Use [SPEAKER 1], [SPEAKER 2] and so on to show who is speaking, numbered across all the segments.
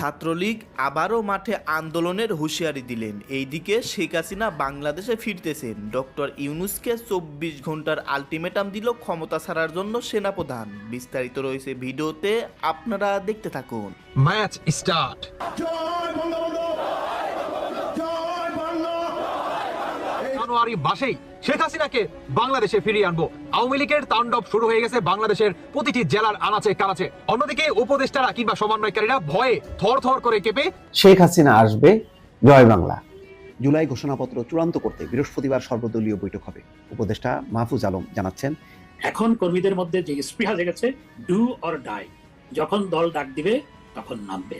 [SPEAKER 1] ছাত্রলীগ আবারও মাঠে আন্দোলনের হুঁশিয়ারি দিলেন। এইদিকে শেখ হাসিনা বাংলাদেশে ফিরতেছেন। ডক্টর ইউনূসকে ২৪ ঘন্টার আলটিমেটাম দিল ক্ষমতা ছাড়ার জন্য সেনাপ্রধান। বিস্তারিত রয়েছে ভিডিওতে, আপনারা দেখতে থাকুন।
[SPEAKER 2] Match start. জানুয়ারি মাসেই শেখ হাসিনাকে বাংলাদেশে ফিরিয়ে আনবো। আওয়ামী লীগের তাণ্ডব শুরু হয়ে গেছে বাংলাদেশের প্রতিটি জেলার আনাচে কানাচে। অন্যদিকে উপদেষ্টারা কিংবা সমন্বয়কারীরা ভয়ে থর থর করে কেঁপে
[SPEAKER 3] শেখ হাসিনা আসবে, জয় বাংলা।
[SPEAKER 4] জুলাই ঘোষণাপত্র চূড়ান্ত করতে বৃহস্পতিবার সর্বদলীয় বৈঠক হবে। উপদেষ্টা মাহফুজ আলম জানাচ্ছেন,
[SPEAKER 5] এখন কর্মীদের মধ্যে যে স্পৃহা জেগেছে, ডু অর ডাই, যখন দল ডাক দিবে তখন নামবে।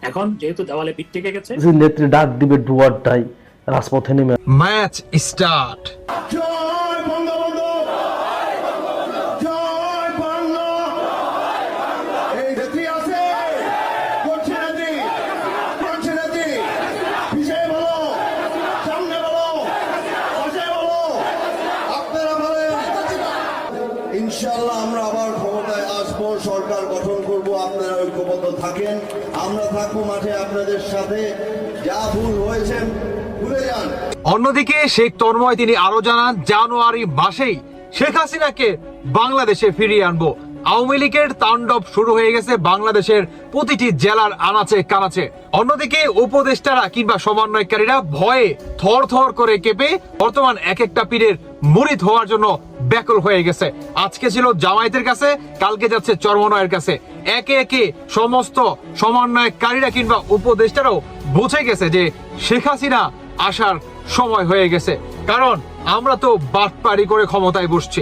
[SPEAKER 5] এখন যেহেতু দেওয়ালে পিঠ থেকে গেছে,
[SPEAKER 6] নেত্রী ডাক দিবে ডু অর ডাই, রাজপথে নেমে।
[SPEAKER 2] Match start.
[SPEAKER 7] ইনশাআল্লাহ আমরা আবার ক্ষমতায় আসবো, সরকার গঠন করব, আপনারা ঐক্যবদ্ধ থাকেন, আমরা থাকবো মাঠে আপনাদের সাথে। যা ভুল হয়েছে ভুলে যান।
[SPEAKER 2] অন্যদিকে শেখ তন্ময় তিনি আরো জানান, জানুয়ারি মাসেই শেখ হাসিনাকে বাংলাদেশে ফিরিয়ে আনবো। আওয়ামী লীগের তাণ্ডব শুরু হয়ে গেছে বাংলাদেশের প্রতিটি জেলার আনাচে কানাচে। অন্যদিকে উপদেষ্টারা কিংবা সমন্বয়কারীরা ভয়ে থর থর করে কেঁপে বর্তমান এক একটা পীরের মুরিদ হওয়ার জন্য ব্যাকুল হয়ে গেছে। আজকে ছিল জামায়াতের কাছে, কালকে যাচ্ছে চরমনায়ের কাছে। একে একে সমস্ত সমন্বয়কারীরা কিংবা উপদেষ্টারাও বুঝে গেছে যে শেখ হাসিনা আসার সময় হয়ে গেছে, কারণ আমরা তো বাটপাড়ি করে ক্ষমতায় বসছি।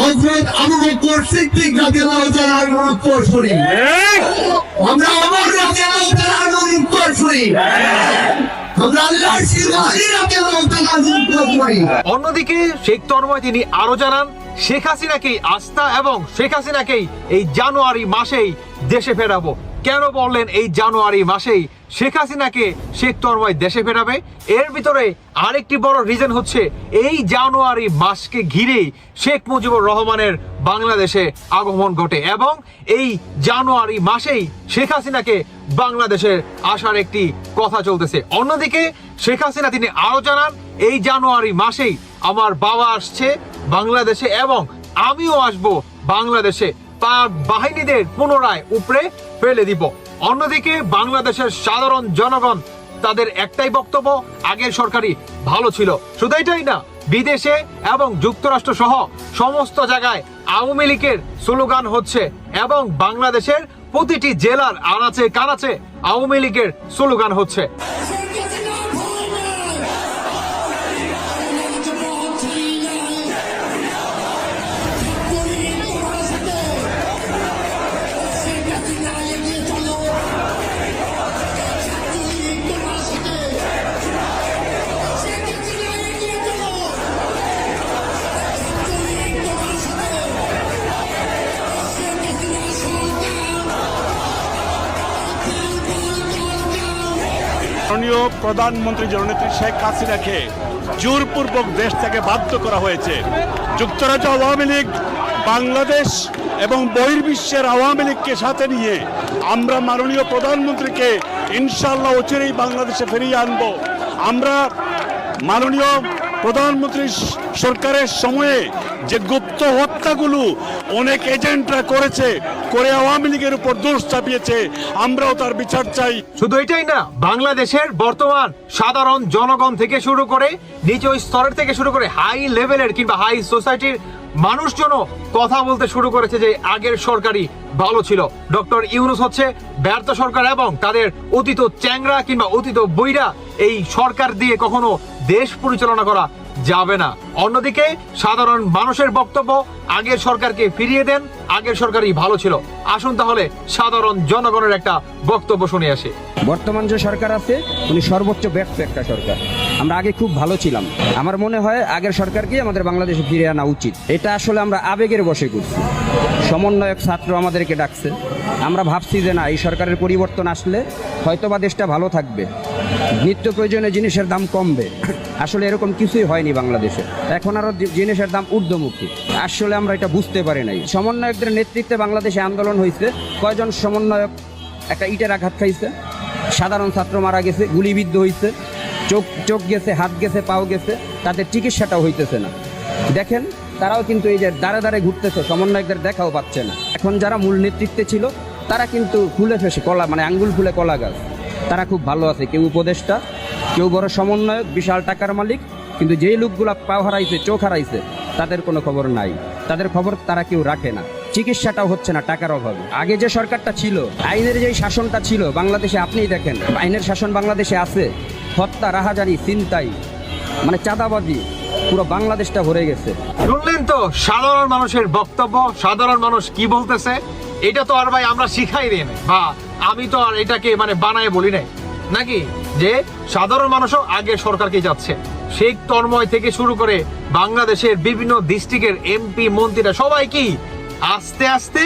[SPEAKER 8] হযরত আবু বকর সিদ্দিক রাদিয়াল্লাহু তাআলার উত্তরসূরি, আমরা ওমর রাদিয়াল্লাহু তাআলার উত্তরসূরি, আমরা আল্লাহর সিরাজি রাদিয়াল্লাহু তাআলার উত্তরসূরি।
[SPEAKER 2] অন্যদিকে শেখ তন্ময় তিনি আরো জানান, শেখ হাসিনাকেই আস্থা এবং শেখ হাসিনাকেই এই জানুয়ারি মাসেই দেশে ফেরাবো। কেন বললেন এই জানুয়ারি মাসেই শেখ হাসিনাকে শেখ তন্ময় দেশে ফেরাবে? এর ভিতরে আরেকটি বড় রিজন হচ্ছে, এই জানুয়ারি মাসকে ঘিরেই শেখ মুজিবুর রহমানের বাংলাদেশে আগমন ঘটে এবং এই জানুয়ারি মাসেই শেখ হাসিনাকে বাংলাদেশে আসার একটি কথা চলতেছে। অন্যদিকে শেখ হাসিনা তিনি আরো জানান, এই জানুয়ারি মাসেই আমার বাবা আসছে বাংলাদেশে এবং আমিও আসব বাংলাদেশে, তার বাহিনীদের পুনরায় উপরে ফেলে দিব। অন্যদিকে বাংলাদেশের সাধারণ জনগণ তাদের একটাই বক্তব্য, আগের সরকারই ভালো ছিল। শুধু এটাই না, বিদেশে এবং যুক্তরাষ্ট্র সহ সমস্ত জায়গায় আওয়ামী লীগের স্লোগান হচ্ছে এবং বাংলাদেশের প্রতিটি জেলার আনাচে কানাচে আওয়ামী লীগের স্লোগান হচ্ছে।
[SPEAKER 9] মাননীয় প্রধানমন্ত্রী জননেত্রী শেখ হাসিনাকে জোরপূর্বক দেশ থেকে বাধ্য করা হয়েছে। যুক্তরাজ্য আওয়ামী লীগ, বাংলাদেশ এবং বহির্বিশ্বের আওয়ামী লীগকে সাথে নিয়ে আমরা মাননীয় প্রধানমন্ত্রীকে ইনশাআল্লাহ অচিরেই বাংলাদেশে ফিরিয়ে আনব। আমরা মাননীয় প্রধানমন্ত্রী সরকারের সময়ে যে গুপ্ত হত্যাগুলো অনেক এজেন্টরা করেছে, করে আওয়ামী লীগের উপর দোষ চাপিয়েছে, আমরাও তার বিচার চাই।
[SPEAKER 2] শুধু এটাই না, বাংলাদেশের বর্তমান সাধারণ জনগণ থেকে শুরু করে নিচু স্তরের থেকে শুরু করে হাই লেভেলের কিংবা হাই সোসাইটির মানুষজনও কথা বলতে শুরু করেছে যে আগের সরকারই ভালো ছিল। ডক্টর ইউনূস হচ্ছে ব্যর্থ সরকার এবং তাদের অতীত চ্যাংরা কিংবা অতীত বইরা এই সরকার দিয়ে কখনো দেশ পরিচালনা করা যাবে না। অন্যদিকে সাধারণ মানুষের বক্তব্য, আগের সরকারকে ফিরিয়ে দেন, আগের সরকারই ভালো ছিল। আসুন তাহলে সাধারণ জনগণের একটা বক্তব্য শুনে আসি।
[SPEAKER 10] বর্তমান যে সরকার আছে উনি সর্বোচ্চ ব্যর্থ একটা সরকার। আমরা আগে খুব ভালো ছিলাম, আমার মনে হয় আগের সরকারকে আমাদের বাংলাদেশে ফিরিয়ে আনা উচিত। এটা আসলে আমরা আবেগের বশে করছি। সমন্বয়ক ছাত্র আমাদেরকে ডাকছে, আমরা ভাবছি যে না, এই সরকারের পরিবর্তন আসলে হয়তোবা দেশটা ভালো থাকবে, নিত্য প্রয়োজনীয় জিনিসের দাম কমবে। আসলে এরকম কিছুই হয়নি বাংলাদেশে, এখন আরো জিনিসের দাম ঊর্ধ্বমুখী। আসলে আমরা এটা বুঝতে পারি নাই। সমন্বয়কদের নেতৃত্বে বাংলাদেশে আন্দোলন হয়েছে, কয়জন সমন্বয়ক একটা ইটের আঘাত খাইছে? সাধারণ ছাত্র মারা গেছে, গুলিবিদ্ধ হয়েছে, চোখ গেছে, হাত গেছে, পাও গেছে, তাদের চিকিৎসাটাও হইতেছে না। দেখেন তারাও কিন্তু এই যে দাঁড়ে দাঁড়ে ঘুরতেছে, সমন্বয়কদের দেখাও পাচ্ছে না। এখন যারা মূল নেতৃত্বে ছিল তারা কিন্তু ফুলে ফেসে কলা, মানে আঙ্গুল ফুলে কলা গাছ, তারা খুব ভালো আছে। কেউ উপদেষ্টা, কেউ বড় সমন্বয়ক, বিশাল টাকার মালিক, কিন্তু যেই লোকগুলা পাও হারাইছে, চোখ হারাইছে, তাদের কোনো খবর নাই, তাদের খবর তারা কেউ রাখে না। চিকিৎসাটাও হচ্ছে না টাকার অভাবে। আগে যে সরকারটা ছিল, আইনের যে শাসনটা ছিল বাংলাদেশে, আপনিই দেখেন আইনের শাসন বাংলাদেশে আছে। হত্যা, রাহাজানি, ছিনতাই, মানে চাঁদাবাজি, পুরো বাংলাদেশটা ভরে গেছে।
[SPEAKER 2] শুনলেন তো সাধারণ মানুষের বক্তব্য, সাধারণ মানুষ কি বলতেছে। এটা তো আর ভাই আমরা শিখাই দিই না, বা আমি তো আর এটাকে মানে বানায় বলি নাই নাকি, যে সাধারণ মানুষও আগে সরকারকে যাচ্ছে। শেখ তন্ময় থেকে শুরু করে বাংলাদেশের বিভিন্ন ডিস্ট্রিক্টের এমপি মন্ত্রীরা সবাই কি আস্তে আস্তে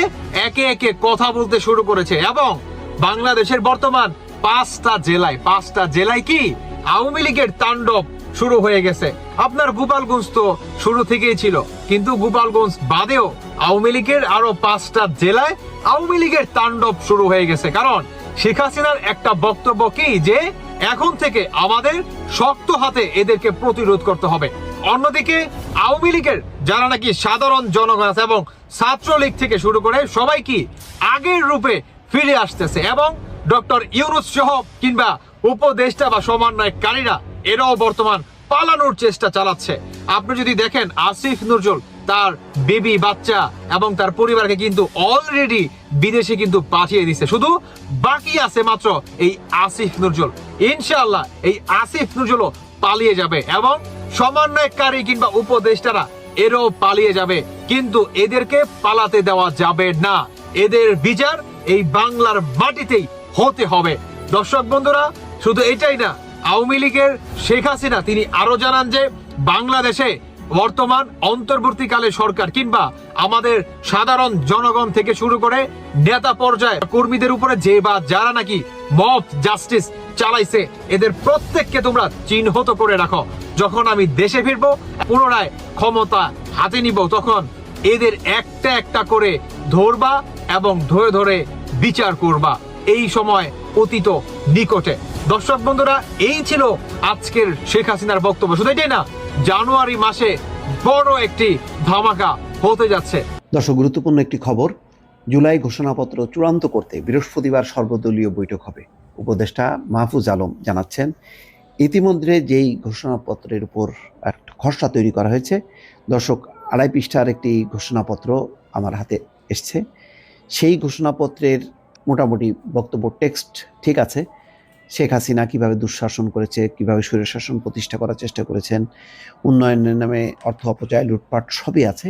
[SPEAKER 2] একে একে কথা বলতে শুরু করেছে। এবং বাংলাদেশের বর্তমান 5টা জেলায় কি আওয়ামী লীগের তাণ্ডব শুরু হয়ে গেছে। আপনার গোপালগঞ্জ তো শুরু থেকেই ছিল, কিন্তু গোপালগঞ্জ বাদেও আওয়ামী লীগের আরো 5টা জেলায় আওয়ামী লীগের তাণ্ডব শুরু হয়ে গেছে। কারণ শেখ হাসিনার একটা বক্তব্য কি, যে এখন থেকে আমাদের শক্ত হাতে এদেরকে প্রতিরোধ করতে হবে। অন্যদিকে আওয়ামী লীগের যারা নাকি সাধারণ জনগণ আছে এবং ছাত্রলীগ থেকে শুরু করে সবাই কি আগের রূপে ফিরে আসতেছে। এবং ডক্টর ইউনূস সহ কিংবা উপদেষ্টা বা সমন্বয়কারীরা এরাও বর্তমান পালানোর চেষ্টা চালাচ্ছে। আপনি যদি দেখেন আসিফ নজরুল তার বেবি বাচ্চা এবং তার পরিবারকে কিন্তু অলরেডি বিদেশে কিন্তু পাঠিয়ে দিচ্ছে। শুধু বাকি আছে মাত্র এই আসিফ নজরুল। ইনশাআল্লাহ এই আসিফ নজরুলও পালিয়ে যাবে এবং সমন্বয়কারী কিংবা উপদেষ্টারা এরাও পালিয়ে যাবে, কিন্তু এদেরকে পালাতে দেওয়া যাবে না। এদের বিচার এই বাংলার মাটিতেই হতে হবে। দর্শক বন্ধুরা, শুধু এটাই না, আওয়ামী লীগের শেখ হাসিনা তিনি আরো জানান যে বাংলাদেশে বর্তমান অন্তর্বর্তীকালে সরকার কিংবা আমাদের সাধারণ জনগণ থেকে শুরু করে নেতা পর্যায়ে কর্মীদের উপরে যে বা যারা নাকি মব জাস্টিস চালাইছে, এদের প্রত্যেককে তোমরা চিহ্নিত করে রাখো। যখন আমি দেশে ফিরবো, পুনরায় ক্ষমতা হাতে নিব, তখন এদের একটা একটা করে ধরবা এবং ধরে ধরে বিচার করবা। এই সময় অতীত নিকটে। দর্শক বন্ধুরা, এই ছিল আজকের শেখ হাসিনার বক্তব্য। শুধু এটাই না, জানুয়ারি মাসে বড় একটি ধামাকা হতে যাচ্ছে।
[SPEAKER 4] দর্শক, গুরুত্বপূর্ণ একটি খবর, জুলাই ঘোষণাপত্র চূড়ান্ত করতে বৃহস্পতিবার সর্বদলীয় বৈঠক হবে। উপদেষ্টা মাহফুজ আলম জানাচ্ছেন, ইতিমধ্যে যেই ঘোষণাপত্রের উপর একটা খসড়া তৈরি করা হয়েছে, দর্শক 2.5 পৃষ্ঠার একটি ঘোষণাপত্র আমার হাতে এসছে। সেই ঘোষণাপত্রের মোটামুটি বক্তব্য টেক্সট ঠিক আছে। শেখ হাসিনা কিভাবে দুঃশাসন করেছে, কিভাবে স্বৈরশাসন প্রতিষ্ঠা করার চেষ্টা করেছেন, উন্নয়নের নামে অর্থ অপচয়, লুটপাট সবই আছে।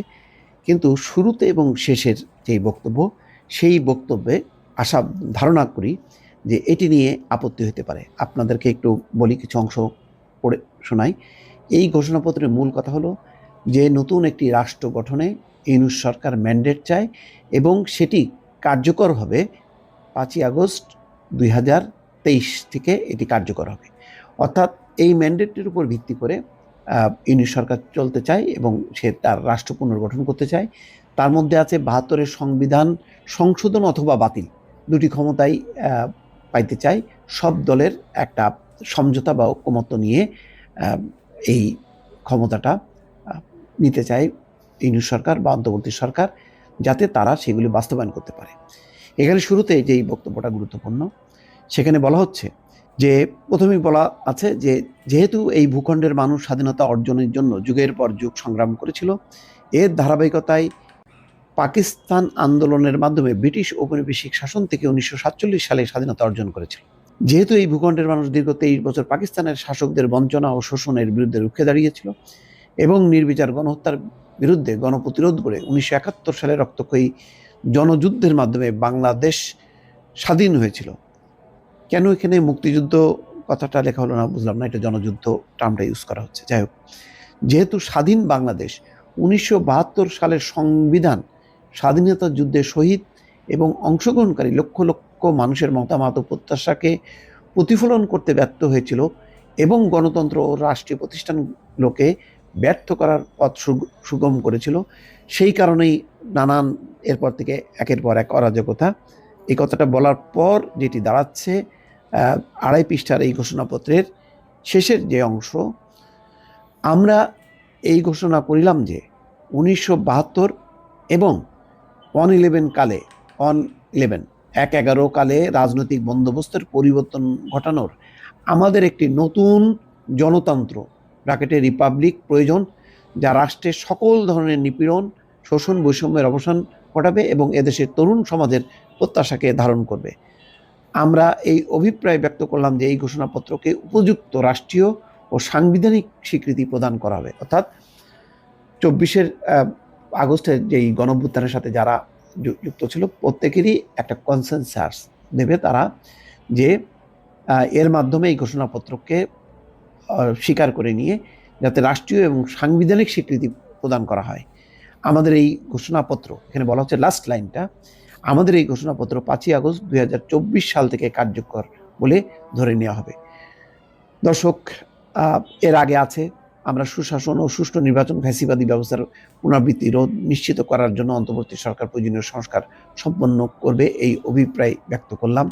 [SPEAKER 4] কিন্তু শুরুতে এবং শেষের যেই বক্তব্য, সেই বক্তব্যে আশা ধারণা করি যে এটি নিয়ে আপত্তি হতে পারে। আপনাদেরকে একটু বলি, কিছু অংশ পড়ে শোনাই। এই ঘোষণাপত্রের মূল কথা হলো যে নতুন একটি রাষ্ট্র গঠনে ইউনূস সরকার ম্যান্ডেট চায় এবং সেটি কার্যকর হবে 5ই আগস্ট 2023 থেকে এটি কার্যকর হবে। অর্থাৎ এই ম্যান্ডেটের উপর ভিত্তি করে ইউনূস সরকার চলতে চায় এবং সে তার রাষ্ট্র পুনর্গঠন করতে চায়। তার মধ্যে আছে 72-এর সংবিধান সংশোধন অথবা বাতিল, দুটি ক্ষমতাই পাইতে চায়। সব দলের একটা সমঝোতা বা ঐকমত্য নিয়ে এই ক্ষমতাটা নিতে চায় ইউনূস সরকার বা অন্তর্বর্তী সরকার, যাতে তারা সেগুলি বাস্তবায়ন করতে পারে। এখানে শুরুতে যেই বক্তব্যটা গুরুত্বপূর্ণ, সেখানে বলা হচ্ছে যে প্রথমেই বলা আছে যে যেহেতু এই ভূখণ্ডের মানুষ স্বাধীনতা অর্জনের জন্য যুগের পর যুগ সংগ্রাম করেছিল, এর ধারাবাহিকতায় পাকিস্তান আন্দোলনের মাধ্যমে ব্রিটিশ ঔপনিবেশিক শাসন থেকে 1947 সালে স্বাধীনতা অর্জন করেছিল। যেহেতু এই ভূখণ্ডের মানুষ দীর্ঘ 23 বছর পাকিস্তানের শাসকদের বঞ্চনা ও শোষণের বিরুদ্ধে রুখে দাঁড়িয়েছিল এবং নির্বিচার গণহত্যার বিরুদ্ধে গণপ্রতিরোধ করে 1971 সালে রক্তক্ষয়ী জনযুদ্ধের মাধ্যমে বাংলাদেশ স্বাধীন হয়েছিল। কেন এখানে মুক্তিযুদ্ধ কথাটা লেখা হলো না বুঝলাম না, এটা জনযুদ্ধ টার্মটা ইউজ করা হচ্ছে। যাই হোক, যেহেতু স্বাধীন বাংলাদেশ 1972 সালের সংবিধান স্বাধীনতা যুদ্ধে শহীদ এবং অংশগ্রহণকারী লক্ষ লক্ষ মানুষের মতামত ও প্রত্যাশাকে প্রতিফলন করতে ব্যর্থ হয়েছিল এবং গণতন্ত্র ও রাষ্ট্রীয় প্রতিষ্ঠানগুলোকে ব্যর্থ করার পথ সুগম করেছিল। সেই কারণেই নানান এরপর থেকে একের পর এক অরাজকতা। এই কথাটা বলার পর যেটি দাঁড়াচ্ছে, 2.5 পৃষ্ঠার এই ঘোষণাপত্রের শেষের যে অংশ, আমরা এই ঘোষণা করিলাম যে 1972 এবং 1/11 কালে 1/11 কালে রাজনৈতিক বন্দোবস্তের পরিবর্তন ঘটানোর আমাদের একটি নতুন জনতন্ত্র ব্র্যাকেটে রিপাবলিক প্রয়োজন, যা রাষ্ট্রের সকল ধরনের নিপীড়ন, শোষণ, বৈষম্যের অবসান ঘটাবে এবং এদেশের তরুণ সমাজের প্রত্যাশাকে ধারণ করবে। আমরা এই অভিপ্রায় ব্যক্ত করলাম যে এই ঘোষণাপত্রকে উপযুক্ত রাষ্ট্রীয় ও সাংবিধানিক স্বীকৃতি প্রদান করা হবে, অর্থাৎ 24 আগস্টের যেই গণঅভ্যুত্থানের সাথে যারা যুক্ত ছিল প্রত্যেকেরই একটা কনসেনসাস দেবে তারা, যে এর মাধ্যমে এই ঘোষণাপত্রকে স্বীকার করে নিয়ে যাতে রাষ্ট্রীয় এবং সাংবিধানিক স্বীকৃতি প্রদান করা হয়। আমাদের এই ঘোষণাপত্র, এখানে বলা হচ্ছে লাস্ট লাইনটা, আমাদের এই ঘোষণাপত্র 5 আগস্ট 2024 সাল থেকে কার্যকর বলে ধরে নেওয়া হবে। দর্শক, এর আগে আছে আমরা সুশাসন ও সুষ্ঠু নির্বাচন, ফ্যাসিবাদী ব্যবস্থার পুনরাবৃত্তি রোধ নিশ্চিত করার জন্য অন্তর্বর্তী সরকার প্রয়োজনীয় সংস্কার সম্পন্ন করবে, এই অভিপ্রায় ব্যক্ত করলাম।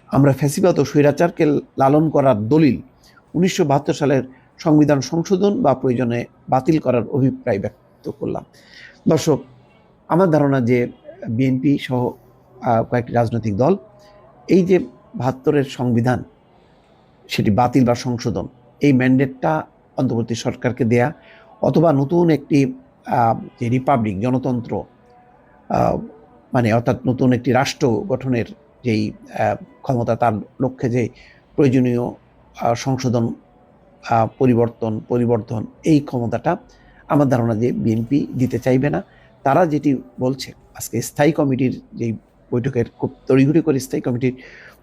[SPEAKER 4] আমরা ফ্যাসিবাদ ও স্বৈরাচারকে লালন করার দলিল 1972 সালের সংবিধান সংশোধন বা প্রয়োজনে বাতিল করার অভিপ্রায় ব্যক্ত করলাম। দর্শক, আমার ধারণা যে বিএনপি সহ কয়েকটি রাজনৈতিক দল এই যে 72-এর সংবিধান সেটি বাতিল বা সংশোধন, এই ম্যান্ডেটটা অন্তর্বর্তী সরকারকে দেয়া, অথবা নতুন একটি যে রিপাবলিক জনতন্ত্র মানে অর্থাৎ নতুন একটি রাষ্ট্র গঠনের যেই ক্ষমতা, তার লক্ষ্যে যে প্রয়োজনীয় সংশোধন, পরিবর্ধন এই ক্ষমতাটা আমার ধারণা যে বিএনপি দিতে চাইবে না। তারা যেটি বলছে, আজকে স্থায়ী কমিটির যেই বৈঠকের খুব তড়িঘড়ি করে স্থায়ী কমিটির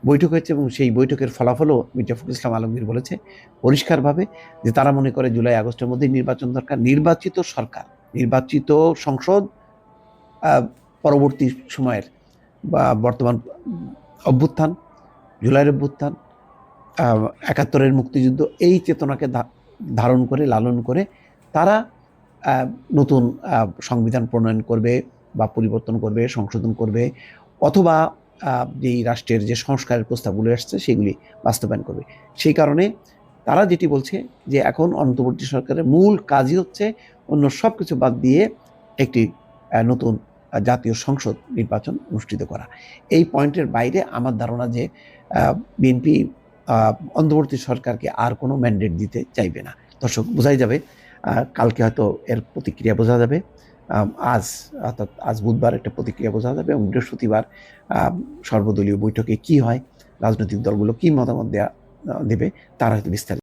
[SPEAKER 4] বৈঠক হয়েছে এবং সেই বৈঠকের ফলাফলও মির্জা ফখরুল ইসলাম আলমগীর বলেছে পরিষ্কারভাবে যে তারা মনে করে জুলাই আগস্টের মধ্যেই নির্বাচন দরকার। নির্বাচিত সরকার, নির্বাচিত সংসদ পরবর্তী সময়ের বা বর্তমান অভ্যুত্থান, জুলাইয়ের অভ্যুত্থান, 71-এর মুক্তিযুদ্ধ, এই চেতনাকে ধারণ করে লালন করে তারা নতুন সংবিধান প্রণয়ন করবে বা পরিবর্তন করবে, সংশোধন করবে, অথবা যেই রাষ্ট্রের যে সংস্কারের প্রস্তাবগুলো আসছে সেগুলি বাস্তবায়ন করবে। সেই কারণে তারা যেটি বলছে যে এখন অন্তর্বর্তী সরকারের মূল কাজই হচ্ছে অন্য সব কিছু বাদ দিয়ে একটি নতুন জাতীয় সংসদ নির্বাচন অনুষ্ঠিত করা। এই পয়েন্টের বাইরে আমার ধারণা যে বিএনপি অন্তর্বর্তী সরকারকে আর কোনো ম্যান্ডেট দিতে চাইবে না। দর্শক, বোঝাই যাবে, কালকে হয়তো এর প্রতিক্রিয়া বোঝা যাবে, অর্থাৎ আজ বুধবার একটা প্রতিক্রিয়া বোঝা যাবে এবং বৃহস্পতিবার সর্বদলীয় বৈঠকে কি হয়, রাজনৈতিক দলগুলো কি মতামত দেবে তার হয়তো বিস্তারিত